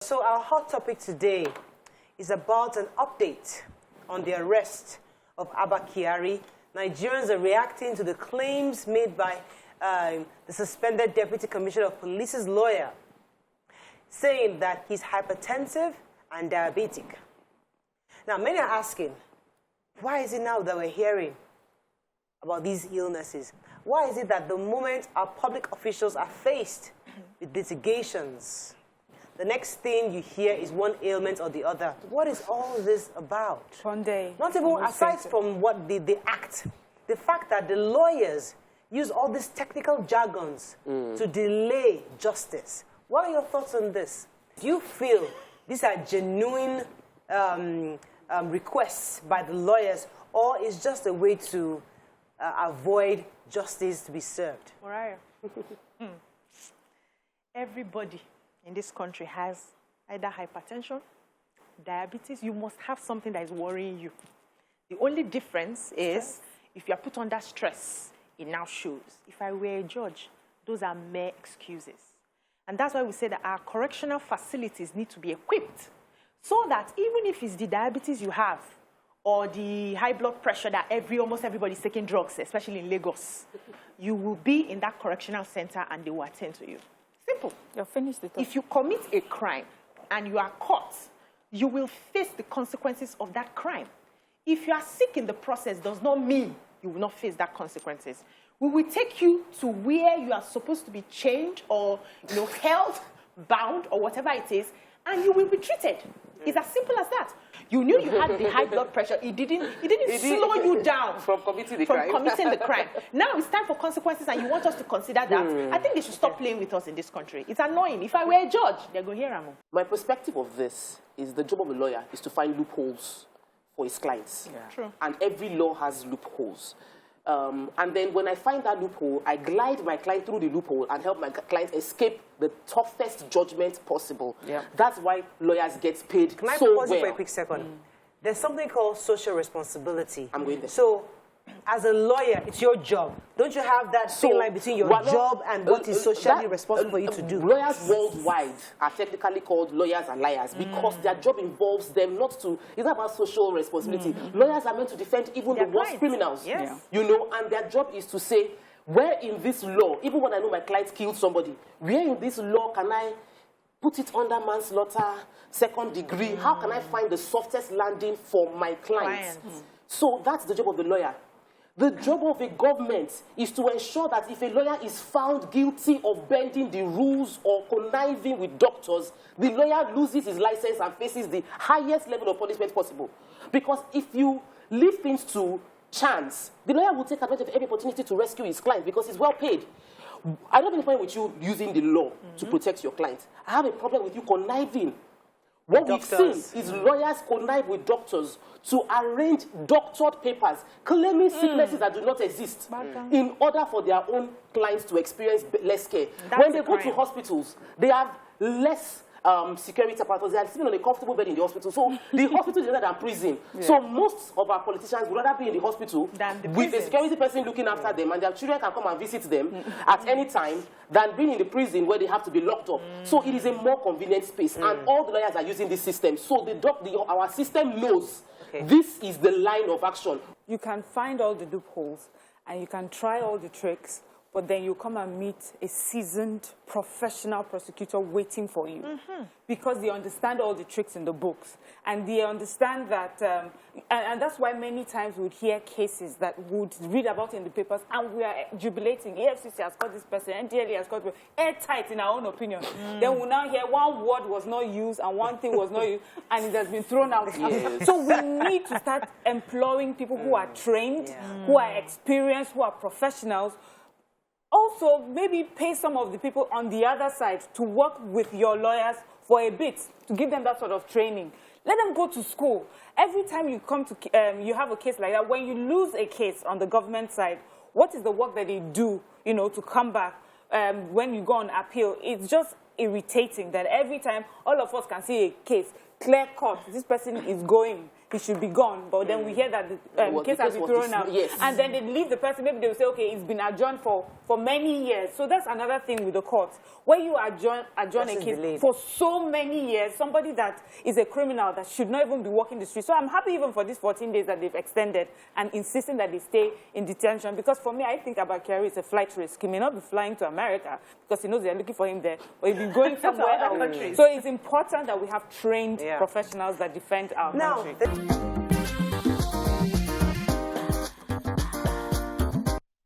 So our hot topic today is about an update on the arrest of Abba Kyari. Nigerians are reacting to the claims made by the suspended Deputy Commissioner of Police's lawyer, saying that he's hypertensive and diabetic. Now, many are asking, why is it now that we're hearing about these illnesses? Why is it that the moment our public officials are faced with litigations, the next thing you hear is one ailment or the other? What is all this about? One day. Not even aside from what the act, the fact that the lawyers use all these technical jargons to delay justice. What are your thoughts on this? Do you feel these are genuine requests by the lawyers, or is just a way to avoid justice to be served? Morayo. Everybody in this country has either hypertension, diabetes. You must have something that is worrying you. The only difference is if you are put under stress, it now shows. If I were a judge, those are mere excuses. And that's why we say that our correctional facilities need to be equipped so that even if it's the diabetes you have or the high blood pressure that almost everybody is taking drugs, especially in Lagos, you will be in that correctional center and they will attend to you. Simple. You're finished. If you commit a crime and you are caught, you will face the consequences of that crime. If you are sick in the process, does not mean you will not face that consequences. We will take you to where you are supposed to be chained or held, bound, or whatever it is, and you will be treated. It's as simple as that. You knew you had the high blood pressure. It didn't slow you down from committing the crime. Now it's time for consequences, and you want us to consider that. I think they should stop playing with us in this country. It's annoying. If I were a judge, they're going to hear Amo. My perspective of this is the job of a lawyer is to find loopholes for his clients. Yeah. True. And every law has loopholes. And then when I find that loophole, I glide my client through the loophole and help my client escape the toughest judgment possible. Yeah. That's why lawyers get paid so well. Can I pause you for a quick second? There's something called social responsibility. I'm going there. So, as a lawyer, it's your job. Don't you have that thin line between your job and what is socially responsible for you to do? Lawyers worldwide are technically called lawyers and liars because their job involves them not to, it's not about social responsibility. Lawyers are meant to defend even the worst criminals. Yes. And their job is to say, where in this law, even when I know my client killed somebody, where in this law can I put it under manslaughter, second degree? How can I find the softest landing for my clients? So that's the job of the lawyer. The job of a government is to ensure that if a lawyer is found guilty of bending the rules or conniving with doctors, the lawyer loses his license and faces the highest level of punishment possible. Because if you leave things to chance, the lawyer will take advantage of every opportunity to rescue his client because he's well paid. I don't have any problem with you using the law to protect your client. I have a problem with you conniving. What we've seen is lawyers connive with doctors to arrange doctored papers claiming sicknesses that do not exist in order for their own clients to experience less care. When they go to hospitals, they have less security apparatus. They are sitting on a comfortable bed in the hospital. So the hospital is better than prison. Yeah. So most of our politicians would rather be in the hospital with a security person looking after them, and their children can come and visit them at any time than being in the prison where they have to be locked up. So it is a more convenient space, and all the lawyers are using this system. So our system knows this is the line of action. You can find all the loopholes, and you can try all the tricks, but then you come and meet a seasoned professional prosecutor waiting for you because they understand all the tricks in the books, and they understand that, and that's why many times we would hear cases that we would read about in the papers, and we are jubilating. EFCC has got this person, NDLE has got this, airtight in our own opinion. Then we now hear one word was not used and one thing was not used, and it has been thrown out. So we need to start employing people who are trained, who are experienced, who are professionals. Also, maybe pay some of the people on the other side to work with your lawyers for a bit, to give them that sort of training. Let them go to school. Every time you come to, you have a case like that, when you lose a case on the government side, what is the work that they do, to come back when you go on appeal? It's just irritating that every time all of us can see a case, clear cut. This person is going. He should be gone. But then we hear that the case has been thrown out. Yes. And then they leave the person. Maybe they will say, okay, it's been adjourned for many years. So that's another thing with the court. When you adjourn a case delayed for so many years, somebody that is a criminal that should not even be walking the street. So I'm happy even for these 14 days that they've extended and insisting that they stay in detention. Because for me, I think Abba Kyari is a flight risk. He may not be flying to America because he knows they're looking for him there, but he'll be going somewhere else. So it's important that we have trained professionals that defend our country.